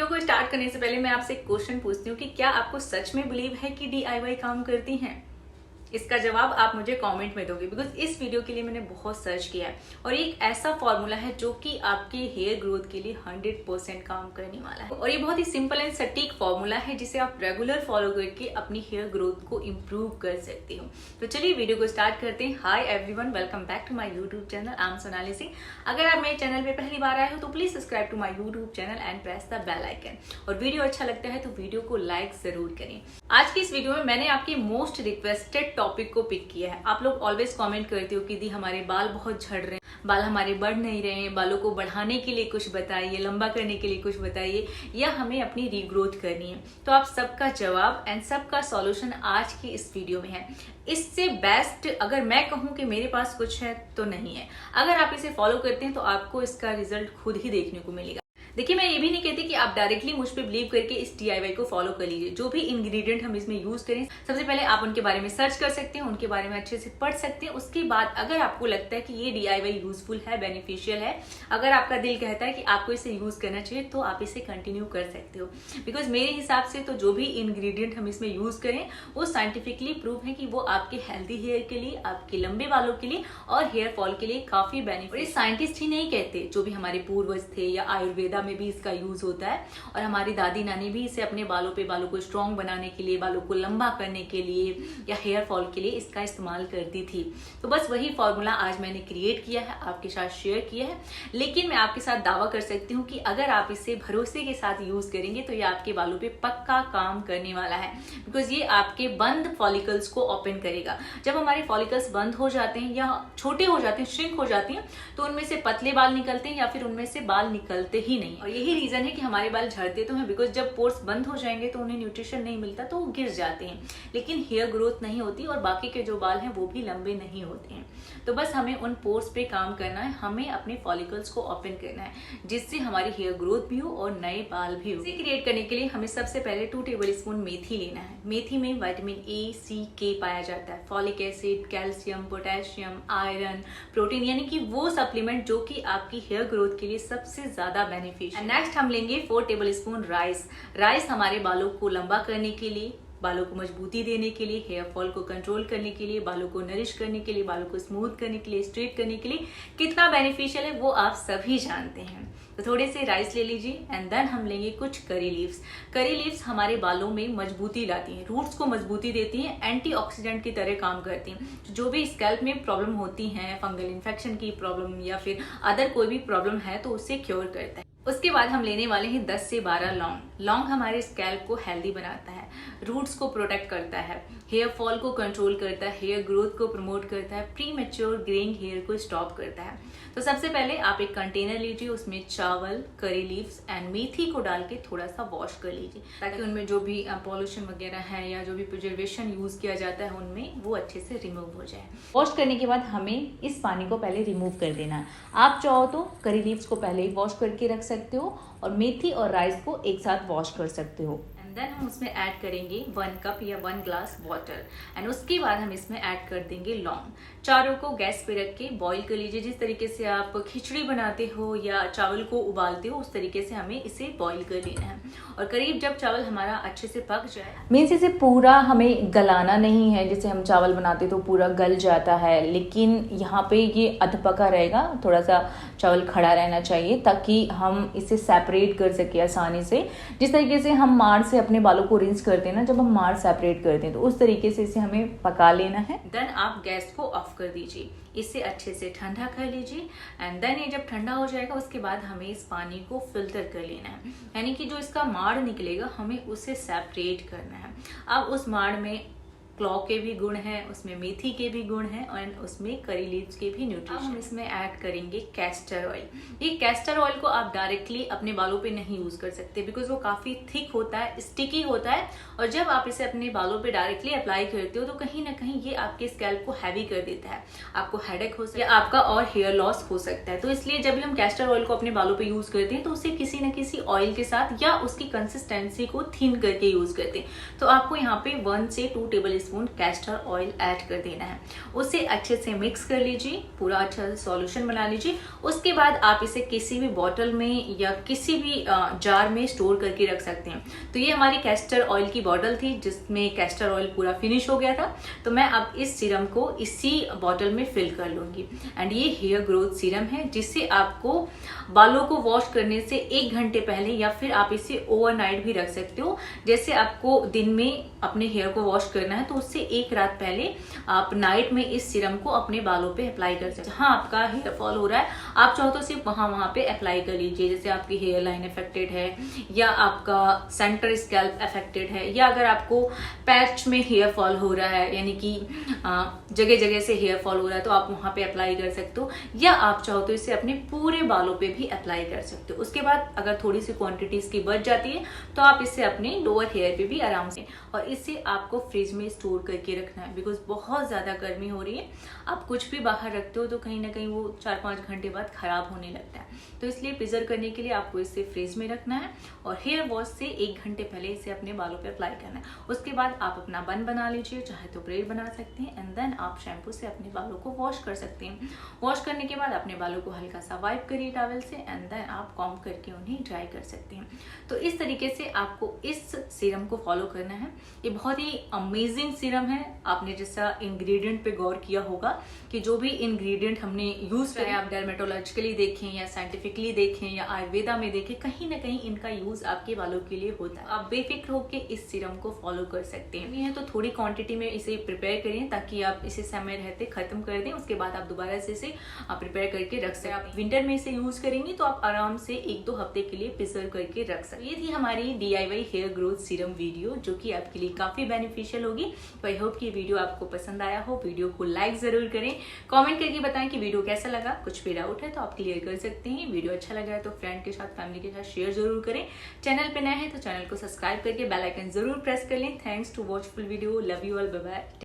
Video को start करने से पहले मैं आपसे एक क्वेश्चन पूछती हूँ कि क्या आपको सच में बिलीव है कि DIY काम करती हैं? इसका जवाब आप मुझे कमेंट में दोगे, बिकॉज इस वीडियो के लिए मैंने बहुत सर्च किया है और ये एक ऐसा फॉर्मूला है जो कि आपके हेयर ग्रोथ के लिए 100% काम करने वाला है। और ये बहुत ही सिंपल एंड सटीक फॉर्मूला है जिसे आप रेगुलर फॉलो करके अपनी हेयर ग्रोथ को इम्प्रूव कर सकते हो। तो चलिए वीडियो को स्टार्ट करते हैं। Hi everyone, welcome back to my YouTube channel. I am Sonali Singh. अगर आप मेरे चैनल पे पहली बार आए हो तो please subscribe to my YouTube channel and press the bell icon. और वीडियो अच्छा लगता है तो वीडियो को लाइक जरूर करें। आज की इस वीडियो में मैंने आपके मोस्ट रिक्वेस्टेड टॉपिक को पिक किया है। आप लोग ऑलवेज कमेंट करते हो कि दी हमारे बाल बहुत झड़ रहे हैं, बाल हमारे बढ़ नहीं रहे हैं, बालों को बढ़ाने के लिए कुछ बताइए, लंबा करने के लिए कुछ बताइए, या हमें अपनी रीग्रोथ करनी है। तो आप सबका जवाब एंड सबका सॉल्यूशन आज की इस वीडियो में है। इससे बेस्ट अगर मैं कहूं कि मेरे पास कुछ है तो नहीं है। अगर आप इसे फॉलो करते हैं तो आपको इसका रिजल्ट खुद ही देखने को मिलेगा। देखिए, मैं ये भी नहीं कहती कि आप डायरेक्टली मुझ पे बिलीव करके इस DIY को फॉलो कर लीजिए। जो भी इंग्रेडिएंट हम इसमें यूज करें, सबसे पहले आप उनके बारे में सर्च कर सकते हैं, उनके बारे में अच्छे से पढ़ सकते हैं। उसके बाद अगर आपको लगता है कि ये DIY यूजफुल है, बेनिफिशियल है, अगर आपका दिल कहता है कि आपको इसे यूज करना चाहिए, तो आप इसे कंटिन्यू कर सकते हो। बिकॉज मेरे हिसाब से तो जो भी इंग्रेडिएंट हम इसमें यूज करें वो साइंटिफिकली प्रूव है कि वो आपके हेल्दी हेयर के लिए, आपके लंबे बालों के लिए और हेयर फॉल के लिए काफी बेनिफिट। साइंटिस्ट ही नहीं कहते, जो भी हमारे पूर्वज थे, या आयुर्वेदा में भी इसका यूज होता है। और हमारी दादी नानी भी इसे अपने बालों पे, बालों को स्ट्रॉन्ग बनाने के लिए, बालों को लंबा करने के लिए या हेयर फॉल के लिए इसका इस्तेमाल करती थी। तो बस वही फॉर्मूला आज मैंने क्रिएट किया है, आपके साथ शेयर किया है। लेकिन मैं आपके साथ दावा कर सकती हूँ कि अगर आप इसे भरोसे के साथ यूज करेंगे तो ये आपके बालों पे पक्का काम करने वाला है। बिकॉज ये आपके बंद फॉलिकल्स को ओपन करेगा। जब हमारे फॉलिकल्स बंद हो जाते हैं या छोटे हो जाते हैं, श्रिंक हो जाती हैं, तो उनमें से पतले बाल निकलते हैं या फिर उनमें से बाल निकलते ही नहीं। और यही रीजन है कि हमारे बाल झड़ते तो हैं, बिकॉज जब पोर्स बंद हो जाएंगे तो उन्हें न्यूट्रिशन नहीं मिलता तो वो गिर जाते हैं, लेकिन हेयर ग्रोथ नहीं होती और बाकी के जो बाल हैं वो भी लंबे नहीं होते हैं। तो बस हमें उन पोर्स पे काम करना है, हमें अपने फॉलिकल्स को ओपन करना है, जिससे हमारी हेयर ग्रोथ भी हो और नए बाल भी हो। इसे क्रिएट करने के लिए हमें सबसे पहले 2 टेबलस्पून मेथी लेना है। मेथी में विटामिन A, C, K पाया जाता है, folic acid, calcium, potassium, iron, protein, यानी कि वो सप्लीमेंट जो कि आपकी हेयर ग्रोथ के लिए सबसे ज्यादा बेनिफिशियल। नेक्स्ट हम लेंगे 4 टेबलस्पून राइस। राइस हमारे बालों को लंबा करने के लिए, बालों को मजबूती देने के लिए, हेयर फॉल को कंट्रोल करने के लिए, बालों को नरिश करने के लिए, बालों को स्मूथ करने के लिए, स्ट्रेट करने के लिए कितना बेनिफिशियल है वो आप सभी जानते हैं। तो थोड़े से राइस ले लीजिए एंड देन हम लेंगे कुछ करी लीव्स। करी लीव्स हमारे बालों में मजबूती लाती हैं, रूट्स को मजबूती देती हैं, एंटीऑक्सीडेंट की तरह काम करती हैं। जो भी स्कैल्प में प्रॉब्लम होती है, फंगल इन्फेक्शन की प्रॉब्लम या फिर अदर कोई भी प्रॉब्लम है, तो उससे क्योर करता है। उसके बाद हम लेने वाले हैं 10 से 12 लौंग। लौंग हमारे स्कैल्प को हेल्दी बनाता है, रूट्स को प्रोटेक्ट करता है, हेयर फॉल को कंट्रोल करता है, हेयर ग्रोथ को प्रमोट करता है, प्री मैच्योर ग्रेइंग हेयर को स्टॉप करता है। तो सबसे पहले आप एक कंटेनर लीजिए, उसमें चावल, करी लीव्स एंड मेथी को डाल के थोड़ा सा वॉश कर लीजिए, ताकि उनमें जो भी पॉल्यूशन वगैरह है या जो भी प्रिजर्वेशन यूज किया जाता है उनमें वो अच्छे से रिमूव हो जाए। वॉश करने के बाद हमें इस पानी को पहले रिमूव कर देना है। आप चाहो तो करी लीव्स को पहले ही वॉश करके रख सकते हो और मेथी और राइस को एक साथ वॉश कर सकते हो। देन हम उसमें ऐड करेंगे 1 कप या 1 ग्लास वाटर एंड उसके बाद हम इसमें ऐड कर देंगे लौंग। चारों को गैस पे रख के बॉईल कर लीजिए। जिस तरीके से आप खिचड़ी बनाते हो या चावल को उबालते हो, उस तरीके से हमें इसे बॉईल कर लेना है। और करीब जब चावल हमारा अच्छे से पक जाए, मीन्स इसे पूरा हमें गलाना नहीं है, जैसे हम चावल बनाते तो पूरा गल जाता है, लेकिन यहाँ पे ये अधपका रहेगा, थोड़ा सा चावल खड़ा रहना चाहिए ताकि हम इसे सेपरेट कर सके आसानी से। जिस तरीके से हम मार से अपने बालों को रिंस करते हैं ना, जब हम मार सेपरेट करते हैं, तो उस तरीके से इसे हमें पका लेना है। देन आप गैस को ऑफ कर दीजिए, इसे अच्छे से ठंडा कर लीजिए एंड देन ये जब ठंडा हो जाएगा उसके बाद हमें इस पानी को फिल्टर कर लेना है, यानी कि जो इसका माड़ निकलेगा हमें उसे सेपरेट करना है। अब उस माड़ में क्लॉ के भी गुण हैं, उसमें मेथी के भी गुण हैं और उसमें करी लीव्स के भी न्यूट्रिशन। हम इसमें ऐड करेंगे कैस्टर ऑयल। ये कैस्टर ऑयल को आप डायरेक्टली अपने बालों पे नहीं यूज कर सकते, बिकॉज वो काफी थिक होता है, स्टिकी होता है, और जब आप इसे अपने बालों पे डायरेक्टली अप्लाई करते हो तो कहीं ना कहीं ये आपके स्कैल्प को हैवी कर देता है, आपको हेडेक हो सकता है या आपका और हेयर लॉस हो सकता है। तो इसलिए जब भी हम कैस्टर ऑयल को अपने बालों पे यूज करते हैं तो उसे किसी न किसी ऑयल के साथ या उसकी कंसिस्टेंसी को थिन करके यूज करते हैं। तो आपको यहाँ पे 1 से 2 table teaspoon castor oil add कर देना है। उसे अच्छे से मिक्स कर लीजिए, पूरा अच्छा से सॉल्यूशन बना लीजिए। उसके बाद आप इसे किसी भी बॉटल में या किसी भी जार में स्टोर करके रख सकते हैं। तो ये हमारी कैस्टर ऑयल की बॉटल थी जिसमें कैस्टर ऑयल पूरा फिनिश हो गया था। तो मैं अब इस सीरम को इसी बॉटल में फिल कर लूंगी। एंड ये हेयर ग्रोथ सीरम है जिसे आपको बालों को वॉश करने से 1 घंटे पहले या फिर आप इसे ओवरनाइट भी रख सकते हो। जैसे आपको दिन में अपने हेयर को वॉश करना है तो उससे 1 रात पहले आप नाइट में इस सीरम को अपने बालों पे अप्लाई कर सकते हैं। जहां आपका हेयर फॉल हो रहा है आप चाहो तो सिर्फ वहां पे अप्लाई कर लीजिए। जैसे आपकी हेयर लाइन अफेक्टेड है या आपका सेंटर स्कैल्प अफेक्टेड है या अगर आपको पैच में हेयर फॉल हो रहा है यानी कि जगह जगह से हेयर फॉल हो रहा है तो आप वहां पे अप्लाई कर सकते हो, या आप चाहो तो इसे अपने पूरे बालों पे भी अप्लाई कर सकते हो। उसके बाद अगर थोड़ी सी क्वांटिटी इसकी बच जाती है तो आप इसे अपने लोअर हेयर पे भी आराम से, और इसे आपको फ्रिज में स्टोर करके रखना है बिकॉज बहुत ज्यादा गर्मी हो रही है। आप कुछ भी बाहर रखते हो तो कहीं ना कहीं वो 4-5 घंटे बाद खराब होने लगता है। तो इसलिए प्रिजर्व करने के लिए आपको इसे फ्रिज में रखना है और हेयर वॉश से 1 घंटे पहले इसे अपने बालों पे अप्लाई करना है। उसके बाद आप अपना बन बना लीजिए, चाहे तो ब्रेड बना सकते हैं एंड देन आप शैम्पू से अपने बालों को वॉश कर सकते हैं। वॉश करने के बाद अपने बालों को हल्का सा वाइप करिए टॉवल से एंड देन आप कॉम्ब करके उन्हें ड्राई कर सकते हैं। तो इस तरीके से आपको इस सीरम को फॉलो करना है। ये बहुत ही अमेजिंग सीरम है। आपने जैसा इंग्रेडिएंट पे गौर किया होगा कि जो भी इंग्रेडिएंट हमने यूज करे, आप डर्मेटोलॉजिकली देखें या साइंटिफिकली देखें या आयुर्वेदा में देखें, कहीं ना कहीं इनका यूज आपके बालों के लिए होता है। आप बेफिक्र होकर इस सीरम को फॉलो कर सकते हैं। तो थोड़ी क्वांटिटी में इसे प्रिपेयर करें ताकि आप इसे समय रहते खत्म कर दें। उसके बाद आप दोबारा से इसे प्रिपेयर करके रख सकते हैं। आप विंटर में इसे यूज करेंगे तो आप आराम से 1-2 हफ्ते के लिए प्रिजर्व करके रख सकते हैं। ये थी हमारी DIY hair growth serum video जो कि आपके लिए काफी बेनिफिशियल होगी। तो आई होप कि वीडियो आपको पसंद आया हो। वीडियो को लाइक जरूर करें, कमेंट करके बताएं कि वीडियो कैसा लगा। कुछ भी डाउट है तो आप क्लियर कर सकते हैं। वीडियो अच्छा लगा है तो फ्रेंड के साथ, फैमिली के साथ शेयर जरूर करें। चैनल पे नए हैं तो चैनल को सब्सक्राइब करके बेल आइकन जरूर प्रेस कर लें। Thanks to watchful video. Love you all, bye bye.